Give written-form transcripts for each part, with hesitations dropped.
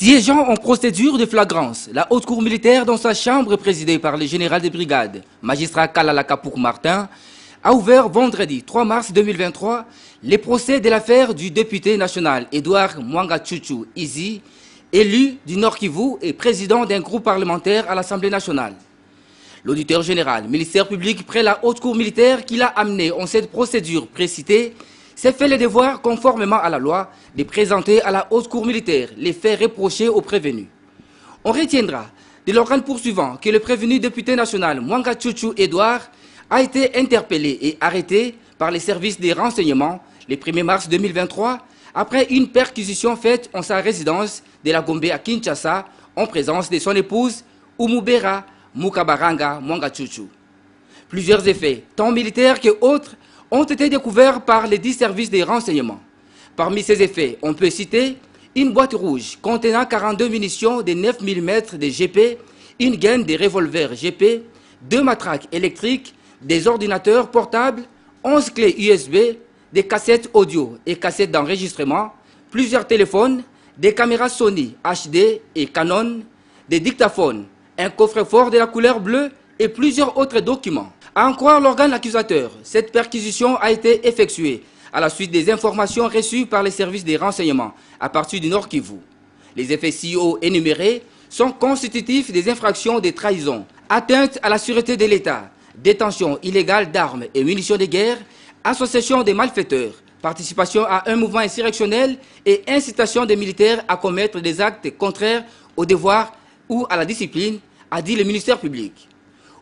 Siégeant en procédure de flagrance, la haute cour militaire dans sa chambre présidée par le général de brigade, magistrat Kalala Kapouk Martin, a ouvert vendredi 3 mars 2023 les procès de l'affaire du député national Edouard Mwanga-Tchouchou Izi, élu du Nord Kivu et président d'un groupe parlementaire à l'Assemblée nationale. L'auditeur général, ministère public près la haute cour militaire qui l'a amené en cette procédure précitée, s'est fait le devoir, conformément à la loi, de présenter à la haute cour militaire les faits reprochés aux prévenus. On retiendra de l'organe poursuivant que le prévenu député national Mwanga-Tchouchou Edouard a été interpellé et arrêté par les services des renseignements le 1er mars 2023 après une perquisition faite en sa résidence de la Gombe à Kinshasa en présence de son épouse Umubera Mukabaranga Mwanga-Tchouchou. Plusieurs effets, tant militaires que autres, ont été découverts par les 10 services des renseignements. Parmi ces effets, on peut citer une boîte rouge contenant 42 munitions de 9 mm de GP, une gaine de revolvers GP, 2 matraques électriques, des ordinateurs portables, 11 clés USB, des cassettes audio et cassettes d'enregistrement, plusieurs téléphones, des caméras Sony HD et Canon, des dictaphones, un coffre-fort de la couleur bleue et plusieurs autres documents. À en croire l'organe accusateur, cette perquisition a été effectuée à la suite des informations reçues par les services des renseignements à partir du Nord Kivu. Les effets ci-haut énumérés sont constitutifs des infractions de trahison, atteinte à la sûreté de l'État, détention illégale d'armes et munitions de guerre, association des malfaiteurs, participation à un mouvement insurrectionnel et incitation des militaires à commettre des actes contraires au devoir ou à la discipline, a dit le ministère public.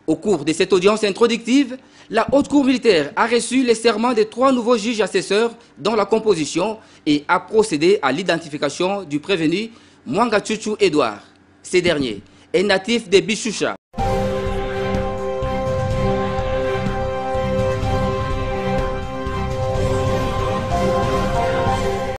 Au cours de cette audience introductive, la haute cour militaire a reçu les serments de 3 nouveaux juges assesseurs dans la composition et a procédé à l'identification du prévenu Mwanga-Tchouchou Edouard. Ce dernier est natif de Bishusha.